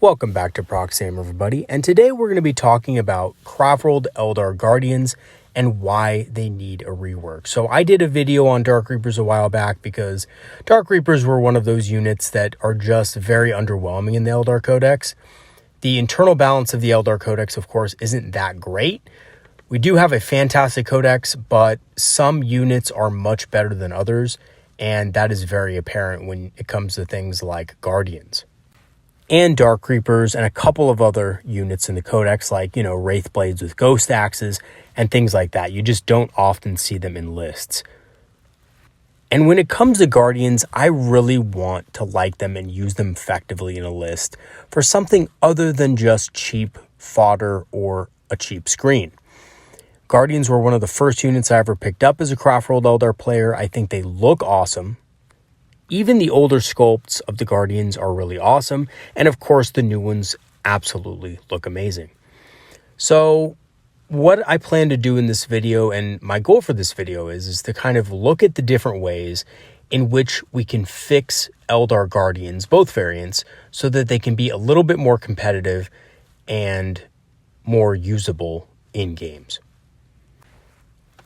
Welcome back to Proxam, everybody, and today we're going to be talking about Craftworld Eldar Guardians and why they need a rework. So I did a video on Dark Reapers a while back because Dark Reapers were one of those units that are just very underwhelming in the Eldar Codex. The internal balance of the Eldar Codex, of course, isn't that great. We do have a fantastic codex, but some units are much better than others, and that is very apparent when it comes to things like Guardians and Dark Reapers and a couple of other units in the codex like, Wraith Blades with Ghost Axes and things like that. You just don't often see them in lists. And when it comes to Guardians, I really want to like them and use them effectively in a list for something other than just cheap fodder or a cheap screen. Guardians were one of the first units I ever picked up as a Craftworld Eldar player. I think they look awesome. Even the older sculpts of the Guardians are really awesome. And of course, the new ones absolutely look amazing. So what I plan to do in this video, and my goal for this video is to kind of look at the different ways in which we can fix Eldar Guardians, both variants, so that they can be a little bit more competitive and more usable in games.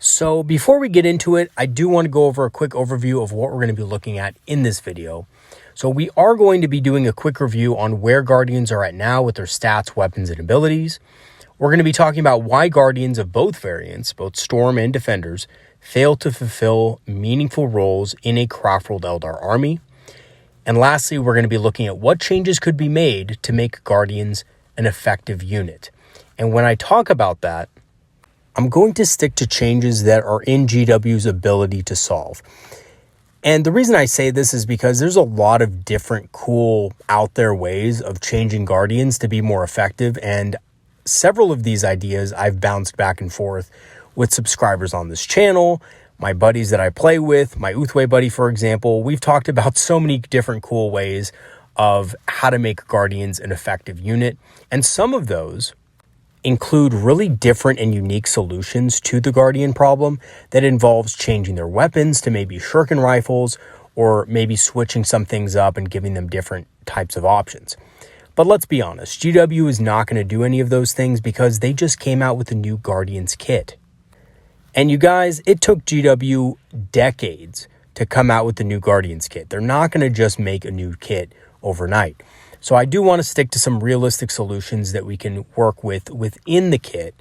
So before we get into it, I do want to go over a quick overview of what we're going to be looking at in this video. So we are going to be doing a quick review on where Guardians are at now with their stats, weapons, and abilities. We're going to be talking about why Guardians of both variants, both Storm and Defenders, fail to fulfill meaningful roles in a Craftworld Eldar army. And lastly, we're going to be looking at what changes could be made to make Guardians an effective unit. And when I talk about that, I'm going to stick to changes that are in GW's ability to solve. And the reason I say this is because there's a lot of different cool out there ways of changing Guardians to be more effective. And several of these ideas I've bounced back and forth with subscribers on this channel, my buddies that I play with, my Uthway buddy, for example. We've talked about so many different cool ways of how to make Guardians an effective unit. And some of those include really different and unique solutions to the Guardian problem that involves changing their weapons to maybe shuriken rifles or maybe switching some things up and giving them different types of options. But let's be honest, GW is not going to do any of those things because they just came out with a new Guardians kit. And you guys, it took GW decades to come out with the new Guardians kit. They're not going to just make a new kit overnight. So I do want to stick to some realistic solutions that we can work with within the kit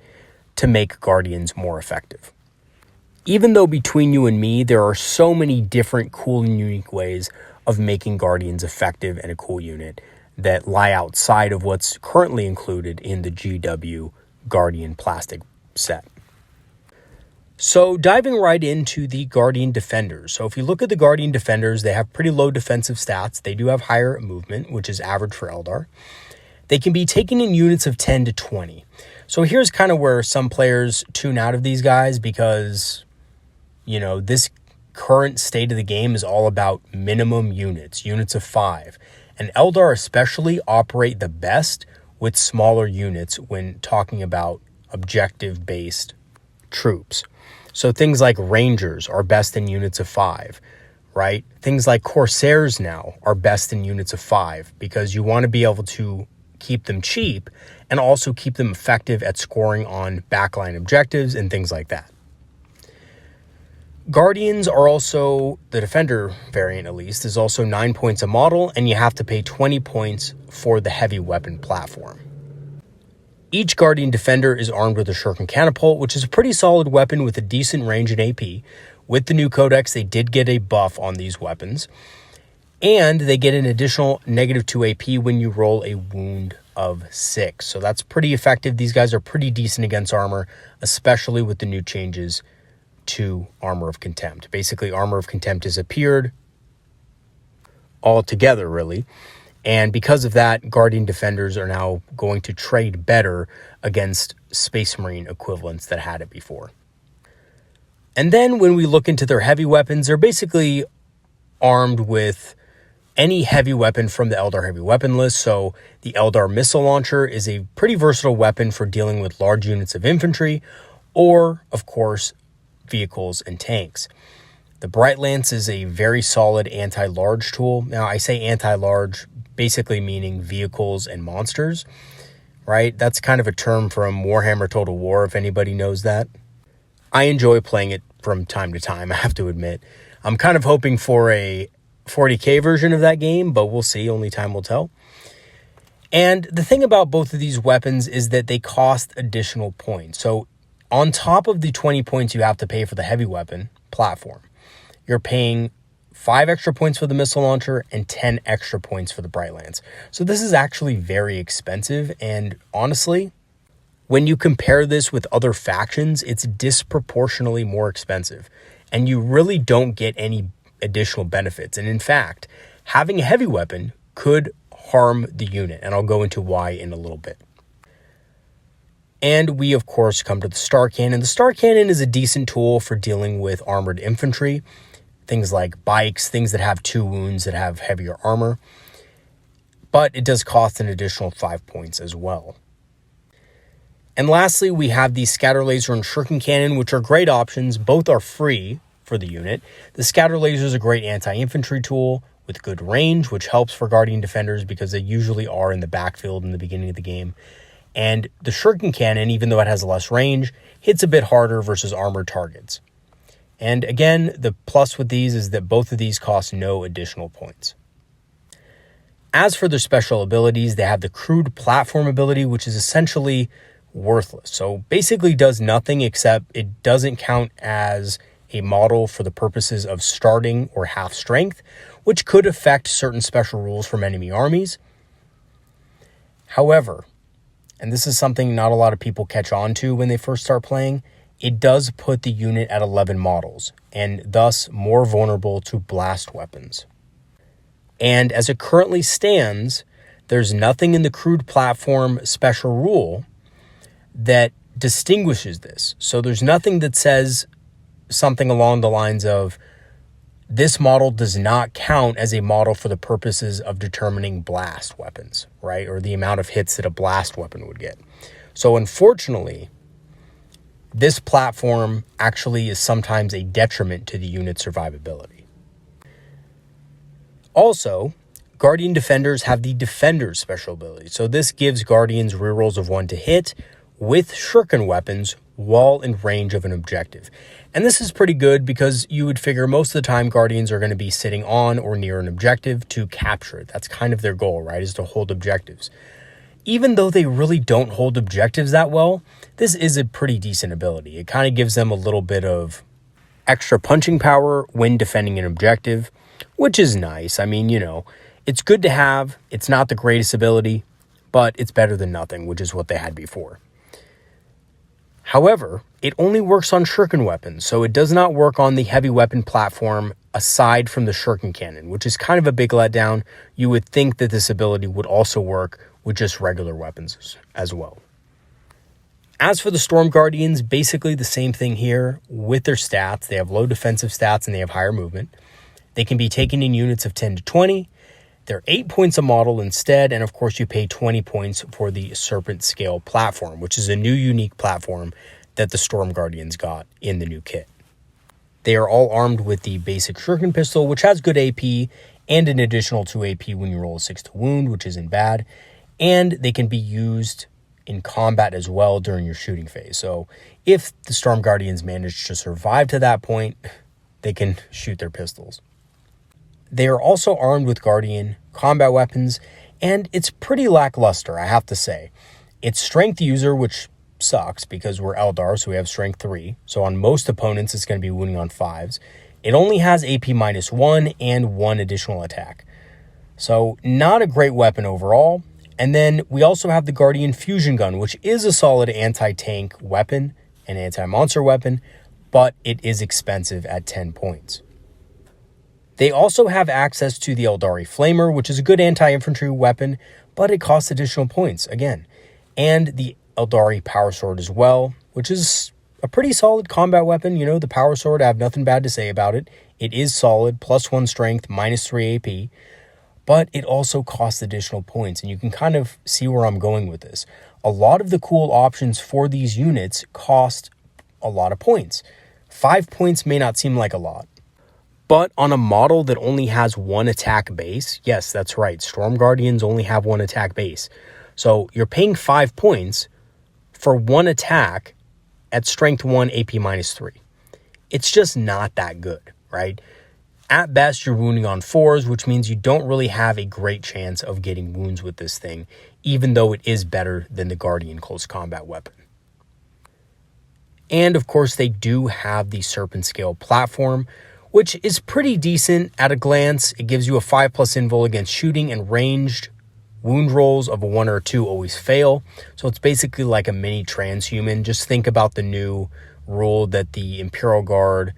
to make Guardians more effective. Even though between you and me, there are so many different cool and unique ways of making Guardians effective and a cool unit that lie outside of what's currently included in the GW Guardian plastic set. So diving right into the Guardian Defenders. So if you look at the Guardian Defenders, they have pretty low defensive stats. They do have higher movement, which is average for Eldar. They can be taken in units of 10 to 20. So here's kind of where some players tune out of these guys because, this current state of the game is all about minimum units of 5. And Eldar especially operate the best with smaller units when talking about objective-based troops. So things like Rangers are best in units of 5, right? Things like Corsairs now are best in units of 5 because you want to be able to keep them cheap and also keep them effective at scoring on backline objectives and things like that. Guardians are also, the Defender variant at least, is also 9 points a model, and you have to pay 20 points for the heavy weapon platform. Each Guardian Defender is armed with a Shuriken Catapult, which is a pretty solid weapon with a decent range and AP. With the new codex, they did get a buff on these weapons. And they get an additional -2 AP when you roll a wound of 6. So that's pretty effective. These guys are pretty decent against armor, especially with the new changes to Armor of Contempt. Basically, Armor of Contempt has appeared altogether, really. And because of that, Guardian Defenders are now going to trade better against Space Marine equivalents that had it before. And then when we look into their heavy weapons, they're basically armed with any heavy weapon from the Eldar heavy weapon list. So the Eldar missile launcher is a pretty versatile weapon for dealing with large units of infantry or, of course, vehicles and tanks. The Bright Lance is a very solid anti-large tool. Now, I say anti-large, basically meaning vehicles and monsters, right? That's kind of a term from Warhammer Total War, if anybody knows that. I enjoy playing it from time to time, I have to admit. I'm kind of hoping for a 40K version of that game, but we'll see, only time will tell. And the thing about both of these weapons is that they cost additional points. So on top of the 20 points you have to pay for the heavy weapon platform, you're paying 5 extra points for the missile launcher and 10 extra points for the Bright Lance. So this is actually very expensive. And honestly, when you compare this with other factions, it's disproportionately more expensive. And you really don't get any additional benefits. And in fact, having a heavy weapon could harm the unit. And I'll go into why in a little bit. And we, of course, come to the Star Cannon. The Star Cannon is a decent tool for dealing with armored infantry. Things like bikes, things that have 2 wounds, that have heavier armor. But it does cost an additional 5 points as well. And lastly, we have the Scatter Laser and Shuriken Cannon, which are great options. Both are free for the unit. The Scatter Laser is a great anti-infantry tool with good range, which helps for Guardian Defenders because they usually are in the backfield in the beginning of the game. And the Shuriken Cannon, even though it has less range, hits a bit harder versus armored targets. And again, the plus with these is that both of these cost no additional points. As for their special abilities, they have the Crude Platform ability, which is essentially worthless. So basically does nothing except it doesn't count as a model for the purposes of starting or half strength, which could affect certain special rules from enemy armies. However, and this is something not a lot of people catch on to when they first start playing, it does put the unit at 11 models, and thus more vulnerable to blast weapons. And as it currently stands, there's nothing in the Crude Platform special rule that distinguishes this. So there's nothing that says something along the lines of, this model does not count as a model for the purposes of determining blast weapons, right? Or the amount of hits that a blast weapon would get. So unfortunately, this platform actually is sometimes a detriment to the unit's survivability. Also, Guardian Defenders have the Defender's special ability. So this gives Guardians rerolls of 1 to hit with shuriken weapons while in range of an objective. And this is pretty good because you would figure most of the time Guardians are going to be sitting on or near an objective to capture it. That's kind of their goal, right? Is to hold objectives. Even though they really don't hold objectives that well, this is a pretty decent ability. It kind of gives them a little bit of extra punching power when defending an objective, which is nice. I mean, you know, it's good to have. It's not the greatest ability, but it's better than nothing, which is what they had before. However, it only works on shuriken weapons, so it does not work on the heavy weapon platform aside from the Shuriken Cannon, which is kind of a big letdown. You would think that this ability would also work with just regular weapons as well. As for the Storm Guardians, basically the same thing here with their stats. They have low defensive stats and they have higher movement. They can be taken in units of 10 to 20. They're 8 points a model instead, and of course you pay 20 points for the Serpent Scale platform, which is a new unique platform that the Storm Guardians got in the new kit. They are all armed with the basic Shuriken pistol, which has good AP, and an additional 2 AP when you roll a 6 to wound, which isn't bad. And they can be used in combat as well during your shooting phase. So if the Storm Guardians manage to survive to that point, they can shoot their pistols. They are also armed with Guardian combat weapons, and it's pretty lackluster, I have to say. It's Strength User, which sucks because we're Eldar, so we have Strength 3. So on most opponents, it's going to be wounding on 5s. It only has AP -1 and 1 additional attack. So not a great weapon overall. And then we also have the Guardian Fusion Gun, which is a solid anti-tank weapon, an anti-monster weapon, but it is expensive at 10 points. They also have access to the Eldari Flamer, which is a good anti-infantry weapon, but it costs additional points, again. And the Eldari Power Sword as well, which is a pretty solid combat weapon. You know, the Power Sword, I have nothing bad to say about it. It is solid, +1 strength, -3 AP, but it also costs additional points, and you can kind of see where I'm going with this. A lot of the cool options for these units cost a lot of points. 5 points may not seem like a lot, But on a model that only has one attack base, yes, that's right, Storm Guardians only have one attack base. So you're paying 5 points for one attack at strength 1, AP -3. It's just not that good, right? At best, you're wounding on 4s, which means you don't really have a great chance of getting wounds with this thing, even though it is better than the Guardian close combat weapon. And of course, they do have the Serpent Scale platform, which is pretty decent at a glance. It gives you a 5+ invul against shooting, and ranged wound rolls of a 1 or 2 always fail. So it's basically like a mini transhuman. Just think about the new rule that the Imperial Guard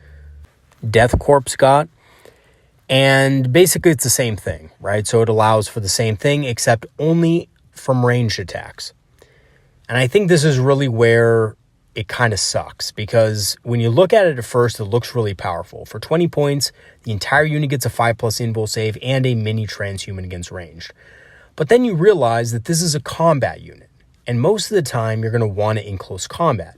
Death Corps got. And basically it's the same thing, right? So it allows for the same thing, except only from ranged attacks. And I think this is really where it kind of sucks, because when you look at it at first, it looks really powerful. For 20 points, the entire unit gets a 5+ invul save and a mini transhuman against ranged. But then you realize that this is a combat unit, and most of the time you're going to want it in close combat.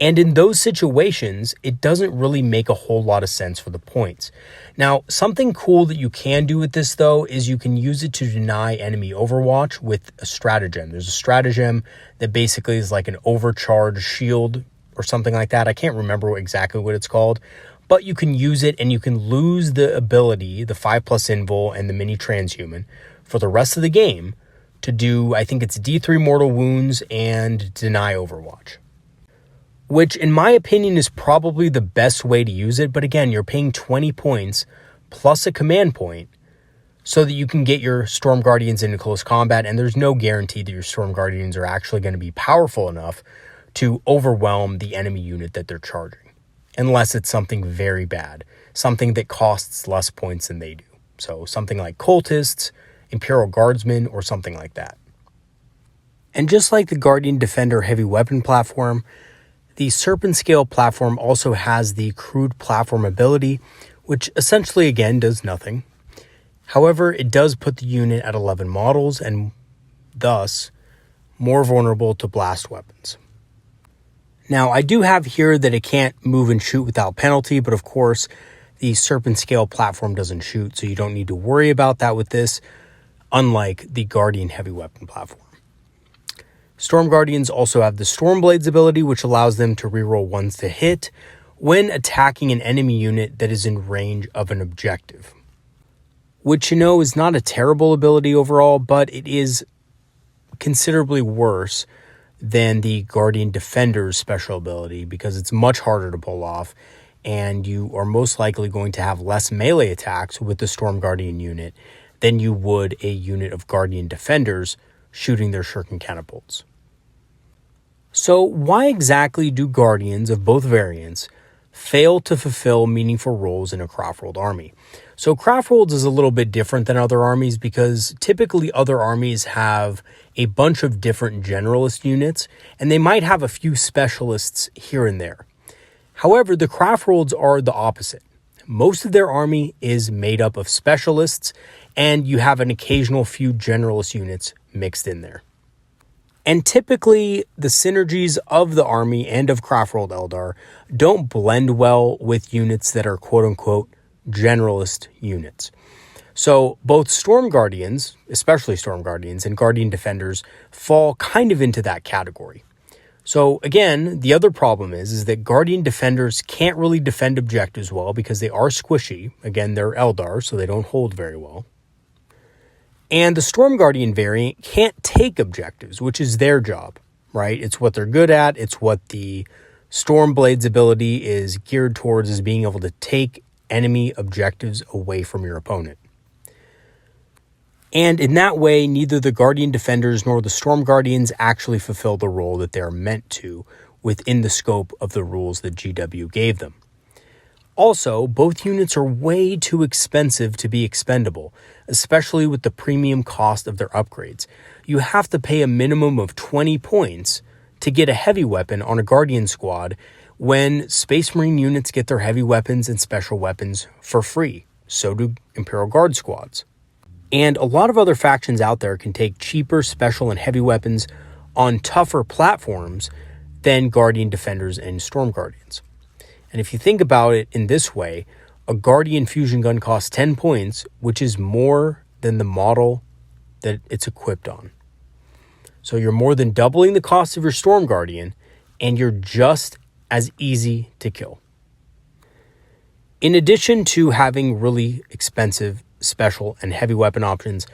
And in those situations, it doesn't really make a whole lot of sense for the points. Now, something cool that you can do with this, though, is you can use it to deny enemy overwatch with a stratagem. There's a stratagem that basically is like an overcharged shield or something like that. I can't remember exactly what it's called, but you can use it and you can lose the ability, the 5+ invul and the mini transhuman, for the rest of the game to do, I think it's D3 mortal wounds and deny overwatch, which in my opinion is probably the best way to use it. But again, you're paying 20 points plus a command point so that you can get your Storm Guardians into close combat, and there's no guarantee that your Storm Guardians are actually going to be powerful enough to overwhelm the enemy unit that they're charging, unless it's something very bad, something that costs less points than they do. So something like Cultists, Imperial Guardsmen, or something like that. And just like the Guardian Defender heavy weapon platform, the Serpent Scale platform also has the Crude Platform ability, which essentially, again, does nothing. However, it does put the unit at 11 models and thus more vulnerable to blast weapons. Now, I do have here that it can't move and shoot without penalty, but of course, the Serpent Scale platform doesn't shoot, so you don't need to worry about that with this, unlike the Guardian heavy weapon platform. Storm Guardians also have the Stormblades ability, which allows them to reroll 1s to hit when attacking an enemy unit that is in range of an objective. Which, you know, is not a terrible ability overall, but it is considerably worse than the Guardian Defender's special ability because it's much harder to pull off, and you are most likely going to have less melee attacks with the Storm Guardian unit than you would a unit of Guardian Defenders shooting their shuriken catapults. So why exactly do Guardians of both variants fail to fulfill meaningful roles in a Craftworld army? So Craftworld is a little bit different than other armies because typically other armies have a bunch of different generalist units, and they might have a few specialists here and there. However, the Craftworlds are the opposite. Most of their army is made up of specialists, and you have an occasional few generalist units mixed in there. And typically, the synergies of the army and of Craftworld Eldar don't blend well with units that are quote-unquote generalist units. So both Storm Guardians, especially Storm Guardians, and Guardian Defenders fall kind of into that category. So again, the other problem is that Guardian Defenders can't really defend objectives well because they are squishy. Again, they're Eldar, so they don't hold very well. And the Storm Guardian variant can't take objectives, which is their job, right? It's what they're good at. It's what the Stormblades ability is geared towards, is being able to take enemy objectives away from your opponent. And in that way, neither the Guardian Defenders nor the Storm Guardians actually fulfill the role that they're meant to within the scope of the rules that GW gave them. Also, both units are way too expensive to be expendable, especially with the premium cost of their upgrades. You have to pay a minimum of 20 points to get a heavy weapon on a Guardian squad when Space Marine units get their heavy weapons and special weapons for free. So do Imperial Guard squads. And a lot of other factions out there can take cheaper special and heavy weapons on tougher platforms than Guardian Defenders and Storm Guardians. And if you think about it in this way, a Guardian fusion gun costs 10 points, which is more than the model that it's equipped on. So you're more than doubling the cost of your Storm Guardian, and you're just as easy to kill. In addition to having really expensive, special, and heavy weapon options,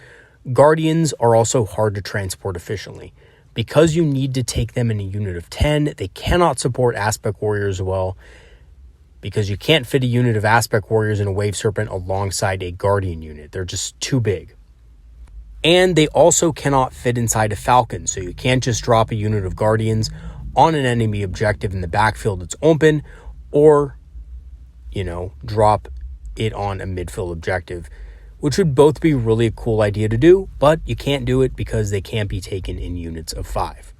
Guardians are also hard to transport efficiently. Because you need to take them in a unit of 10, they cannot support Aspect Warriors well, because you can't fit a unit of Aspect Warriors in a Wave Serpent alongside a Guardian unit. They're just too big. And they also cannot fit inside a Falcon, so you can't just drop a unit of Guardians on an enemy objective in the backfield that's open, or, drop it on a midfield objective, which would both be really a cool idea to do, but you can't do it because they can't be taken in units of 5.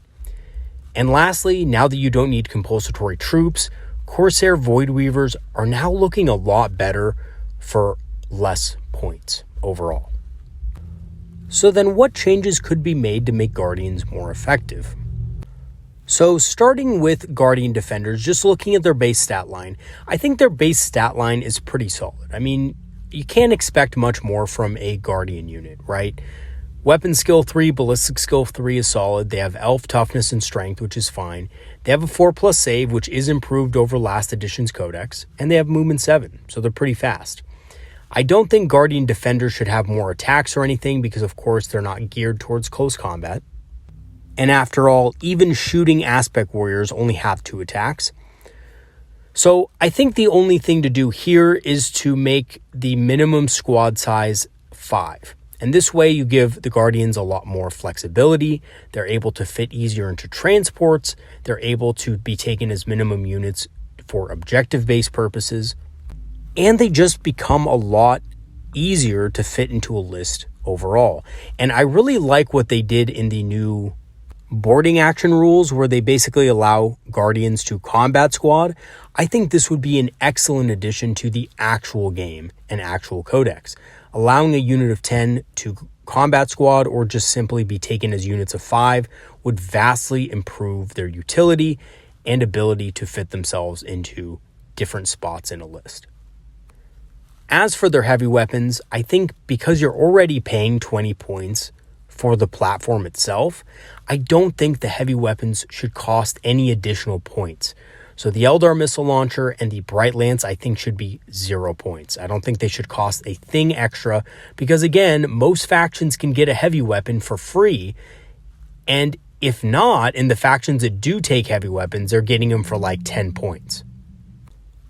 And lastly, now that you don't need compulsory troops, Corsair Voidweavers are now looking a lot better for less points overall. So then what changes could be made to make Guardians more effective? So starting with Guardian Defenders, just looking at their base stat line, I think their base stat line is pretty solid. I mean, you can't expect much more from a Guardian unit, right? Weapon skill 3, ballistic skill 3 is solid. They have elf toughness and strength, which is fine. They have a 4+ save, which is improved over last edition's codex, and they have movement 7, so they're pretty fast. I don't think Guardian Defenders should have more attacks or anything because, of course, they're not geared towards close combat. And after all, even shooting Aspect Warriors only have 2 attacks. So I think the only thing to do here is to make the minimum squad size 5. And this way you give the Guardians a lot more flexibility. They're able to fit easier into transports. They're able to be taken as minimum units for objective-based purposes. And they just become a lot easier to fit into a list overall. And I really like what they did in the new boarding action rules, where they basically allow Guardians to combat squad. I think this would be an excellent addition to the actual game and actual codex. Allowing a unit of 10 to combat squad or just simply be taken as units of 5 would vastly improve their utility and ability to fit themselves into different spots in a list. As for their heavy weapons, I think because you're already paying 20 points for the platform itself, I don't think the heavy weapons should cost any additional points. So the Eldar missile launcher and the Bright Lance, I think, should be 0 points. I don't think they should cost a thing extra because, again, most factions can get a heavy weapon for free. And if not, in the factions that do take heavy weapons, they're getting them for like 10 points.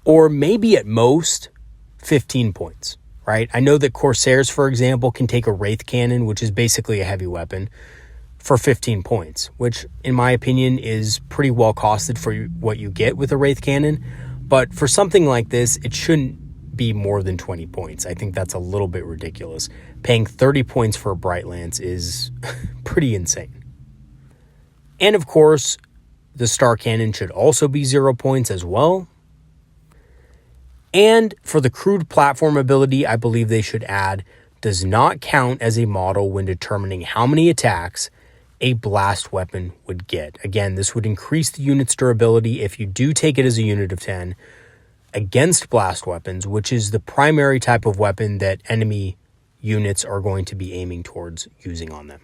Or maybe at most 15 points, right? I know that Corsairs, for example, can take a Wraith Cannon, which is basically a heavy weapon, for 15 points, which in my opinion is pretty well costed for what you get with a Wraith Cannon. But for something like this, it shouldn't be more than 20 points. I think that's a little bit ridiculous. Paying 30 points for a Bright Lance is pretty insane. And of course, the Star Cannon should also be 0 points as well. And for the crude platform ability, I believe they should add does not count as a model when determining how many attacks a blast weapon would get. Again, this would increase the unit's durability if you do take it as a unit of 10 against blast weapons, which is the primary type of weapon that enemy units are going to be aiming towards using on them.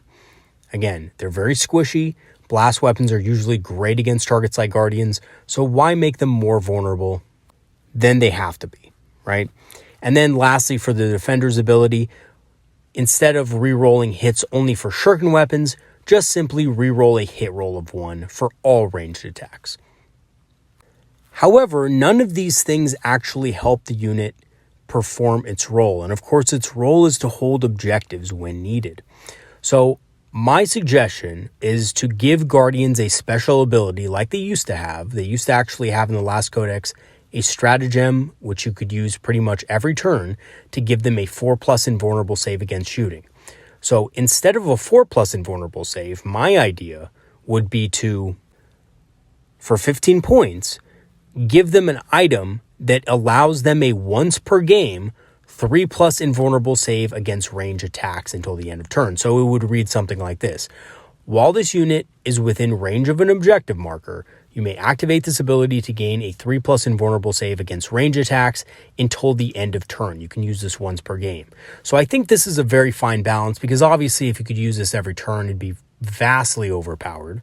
Again, they're very squishy. Blast weapons are usually great against targets like Guardians, so why make them more vulnerable than they have to be, right? And then lastly, for the Defender's ability, instead of re-rolling hits only for shuriken weapons, just simply re-roll a hit roll of 1 for all ranged attacks. However, none of these things actually help the unit perform its role. And of course, its role is to hold objectives when needed. So my suggestion is to give Guardians a special ability like they used to have. They used to actually have in the last codex a stratagem, which you could use pretty much every turn to give them a 4+ invulnerable save against shooting. So instead of a 4+ invulnerable save, my idea would be to, for 15 points, give them an item that allows them a once per game 3+ invulnerable save against range attacks until the end of turn. So it would read something like this. While this unit is within range of an objective marker, You may activate this ability to gain a 3+ invulnerable save against range attacks until the end of turn. You can use this once per game. So I think this is a very fine balance, because obviously if you could use this every turn, it'd be vastly overpowered.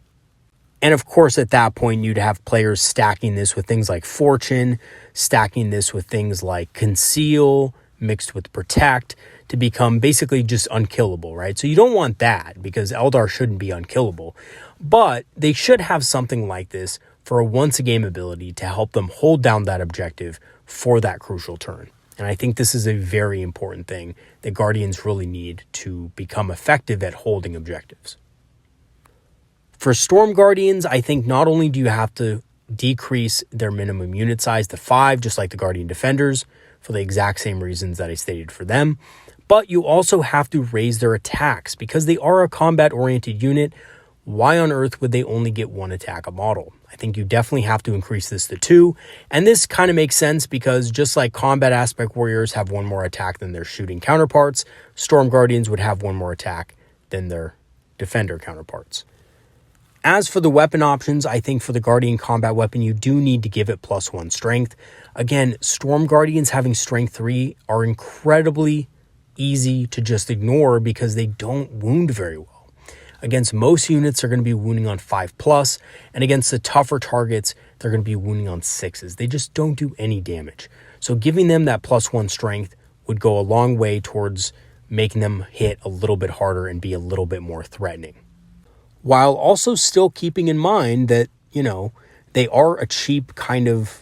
And of course, at that point, you'd have players stacking this with things like Fortune, stacking this with things like Conceal, mixed with Protect, to become basically just unkillable, right? So you don't want that, because Eldar shouldn't be unkillable. But they should have something like this for a once-a-game ability to help them hold down that objective for that crucial turn. And I think this is a very important thing that Guardians really need to become effective at holding objectives. For Storm Guardians, I think not only do you have to decrease their minimum unit size to 5, just like the Guardian Defenders, for the exact same reasons that I stated for them, but you also have to raise their attacks. Because they are a combat-oriented unit, why on earth would they only get 1 attack a model? I think you definitely have to increase this to 2, and this kind of makes sense because just like combat aspect warriors have 1 more attack than their shooting counterparts, Storm Guardians would have 1 more attack than their defender counterparts. As for the weapon options, I think for the Guardian combat weapon, you do need to give it +1 strength. Again, Storm Guardians having strength 3 are incredibly easy to just ignore because they don't wound very well. Against most units, they're going to be wounding on 5+, and against the tougher targets, they're going to be wounding on 6s. They just don't do any damage. So giving them that +1 strength would go a long way towards making them hit a little bit harder and be a little bit more threatening, while also still keeping in mind that, they are a cheap kind of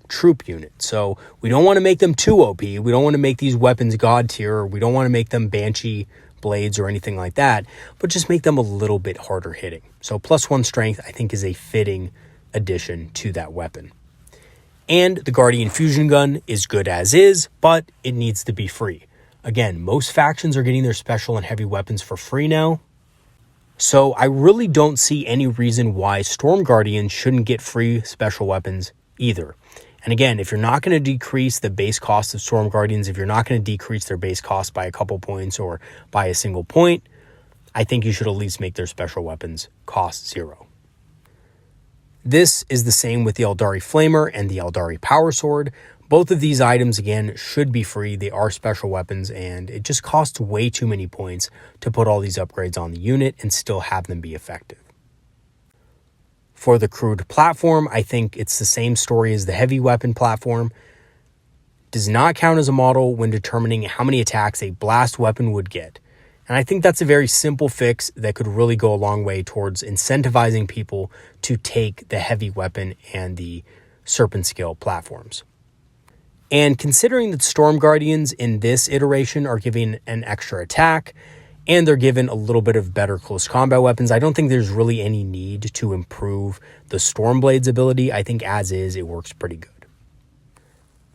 troop unit. So we don't want to make them too OP. We don't want to make these weapons god tier, or we don't want to make them Banshee blades or anything like that, but just make them a little bit harder hitting. So +1 strength, I think, is a fitting addition to that weapon. And the Guardian Fusion Gun is good as is, but it needs to be free. Again, most factions are getting their special and heavy weapons for free now, so I really don't see any reason why Storm Guardians shouldn't get free special weapons either. And again, if you're not going to decrease the base cost of Storm Guardians, if you're not going to decrease their base cost by a couple points or by a single point, I think you should at least make their special weapons cost 0. This is the same with the Eldari Flamer and the Eldari Power Sword. Both of these items, again, should be free. They are special weapons, and it just costs way too many points to put all these upgrades on the unit and still have them be effective. For the crewed platform, I think it's the same story as the heavy weapon platform. Does not count as a model when determining how many attacks a blast weapon would get. And I think that's a very simple fix that could really go a long way towards incentivizing people to take the heavy weapon and the serpent scale platforms. And considering that Storm Guardians in this iteration are giving an extra attack, and they're given a little bit of better close combat weapons, I don't think there's really any need to improve the Stormblade's ability. I think as is, it works pretty good.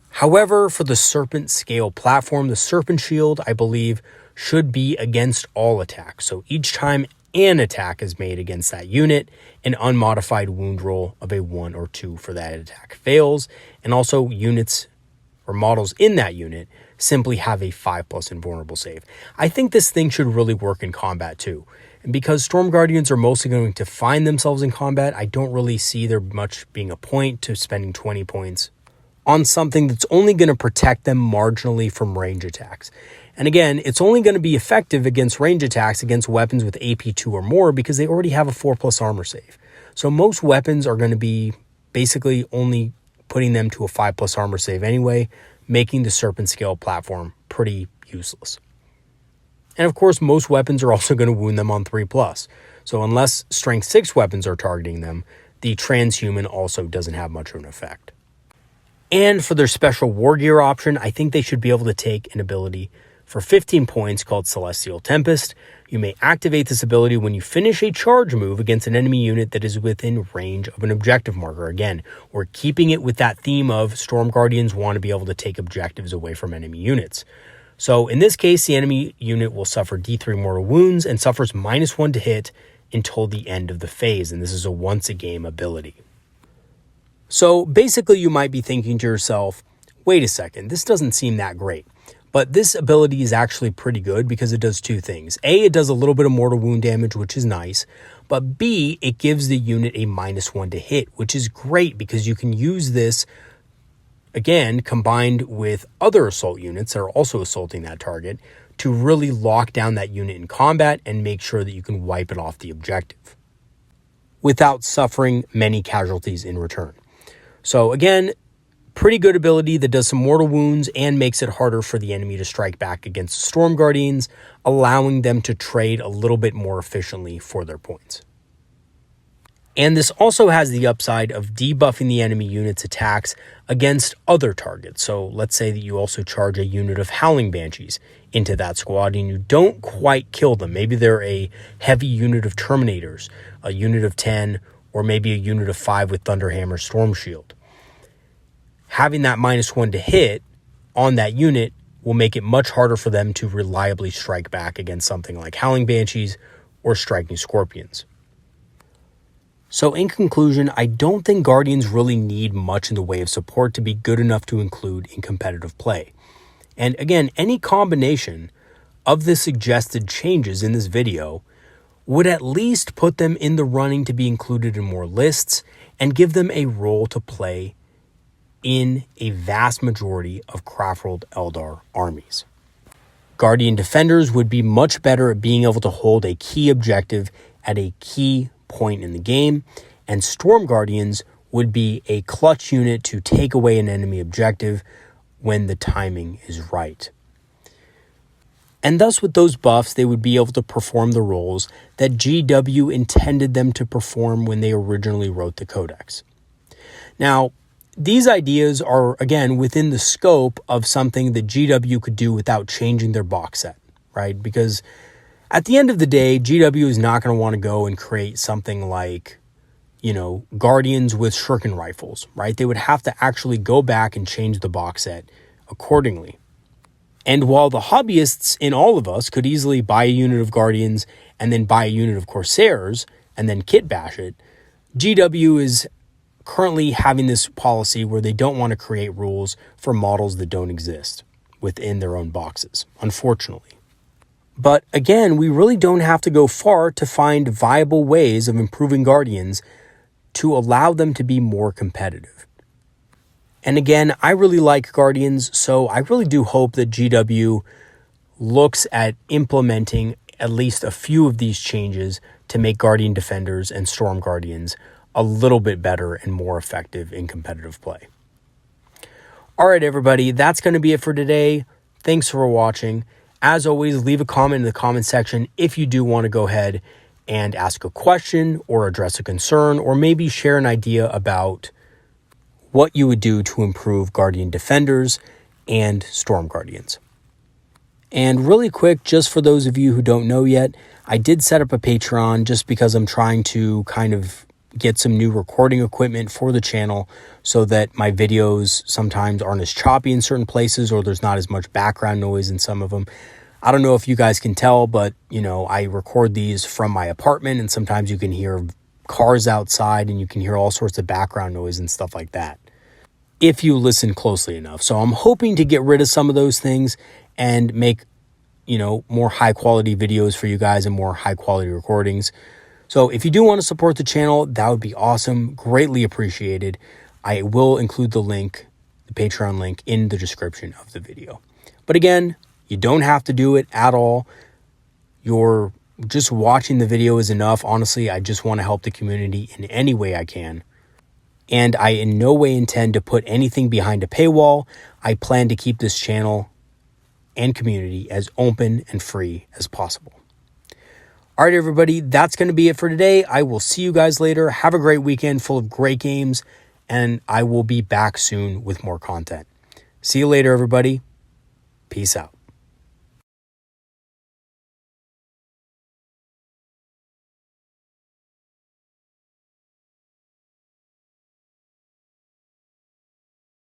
However, for the Serpent Scale platform, the Serpent Shield, I believe, should be against all attacks. So each time an attack is made against that unit, an unmodified wound roll of a 1 or 2 for that attack fails, and also units or models in that unit simply have a 5+ invulnerable save. I think this thing should really work in combat too. And because Storm Guardians are mostly going to find themselves in combat, I don't really see there much being a point to spending 20 points on something that's only going to protect them marginally from range attacks. And again, it's only going to be effective against range attacks against weapons with AP 2 or more because they already have a 4+ armor save. So most weapons are going to be basically only putting them to a 5+ armor save anyway, making the Serpent Scale platform pretty useless. And of course, most weapons are also going to wound them on 3+. So unless Strength 6 weapons are targeting them, the Transhuman also doesn't have much of an effect. And for their special war gear option, I think they should be able to take an ability for 15 points called Celestial Tempest. You may activate this ability when you finish a charge move against an enemy unit that is within range of an objective marker. Again, we're keeping it with that theme of Storm Guardians want to be able to take objectives away from enemy units. So in this case, the enemy unit will suffer D3 mortal wounds and suffers -1 to hit until the end of the phase. And this is a once a game ability. So basically you might be thinking to yourself, wait a second, this doesn't seem that great. But this ability is actually pretty good because it does two things. A, it does a little bit of mortal wound damage, which is nice. But B, it gives the unit a -1 to hit, which is great because you can use this, again, combined with other assault units that are also assaulting that target to really lock down that unit in combat and make sure that you can wipe it off the objective without suffering many casualties in return. So again, pretty good ability that does some mortal wounds and makes it harder for the enemy to strike back against Storm Guardians, allowing them to trade a little bit more efficiently for their points. And this also has the upside of debuffing the enemy unit's attacks against other targets. So let's say that you also charge a unit of Howling Banshees into that squad and you don't quite kill them. Maybe they're a heavy unit of Terminators, a unit of 10, or maybe a unit of 5 with Thunderhammer Storm Shield. Having that -1 to hit on that unit will make it much harder for them to reliably strike back against something like Howling Banshees or Striking Scorpions. So in conclusion, I don't think Guardians really need much in the way of support to be good enough to include in competitive play. And again, any combination of the suggested changes in this video would at least put them in the running to be included in more lists and give them a role to play in a vast majority of Craftworld Eldar armies. Guardian Defenders would be much better at being able to hold a key objective at a key point in the game, and Storm Guardians would be a clutch unit to take away an enemy objective when the timing is right. And thus with those buffs, they would be able to perform the roles that GW intended them to perform when they originally wrote the Codex. Now, these ideas are, again, within the scope of something that GW could do without changing their box set, right? Because at the end of the day, GW is not going to want to go and create something like, Guardians with shuriken rifles, right? They would have to actually go back and change the box set accordingly. And while the hobbyists in all of us could easily buy a unit of Guardians and then buy a unit of Corsairs and then kit bash it, GW is currently having this policy where they don't want to create rules for models that don't exist within their own boxes, unfortunately. But again, we really don't have to go far to find viable ways of improving Guardians to allow them to be more competitive. And again, I really like Guardians, so I really do hope that GW looks at implementing at least a few of these changes to make Guardian Defenders and Storm Guardians a little bit better and more effective in competitive play. All right, everybody, that's going to be it for today. Thanks for watching. As always, leave a comment in the comment section if you do want to go ahead and ask a question or address a concern, or maybe share an idea about what you would do to improve Guardian Defenders and Storm Guardians. And really quick, just for those of you who don't know yet, I did set up a Patreon just because I'm trying to kind of get some new recording equipment for the channel so that my videos sometimes aren't as choppy in certain places, or there's not as much background noise in some of them. I don't know if you guys can tell, but I record these from my apartment, and sometimes you can hear cars outside and you can hear all sorts of background noise and stuff like that if you listen closely enough. So I'm hoping to get rid of some of those things and make, more high quality videos for you guys and more high quality recordings. So if you do want to support the channel, that would be awesome. Greatly appreciated. I will include the link, the Patreon link, in the description of the video. But again, you don't have to do it at all. You're just watching the video is enough. Honestly, I just want to help the community in any way I can. And I in no way intend to put anything behind a paywall. I plan to keep this channel and community as open and free as possible. All right, everybody, that's going to be it for today. I will see you guys later. Have a great weekend full of great games, and I will be back soon with more content. See you later, everybody. Peace out.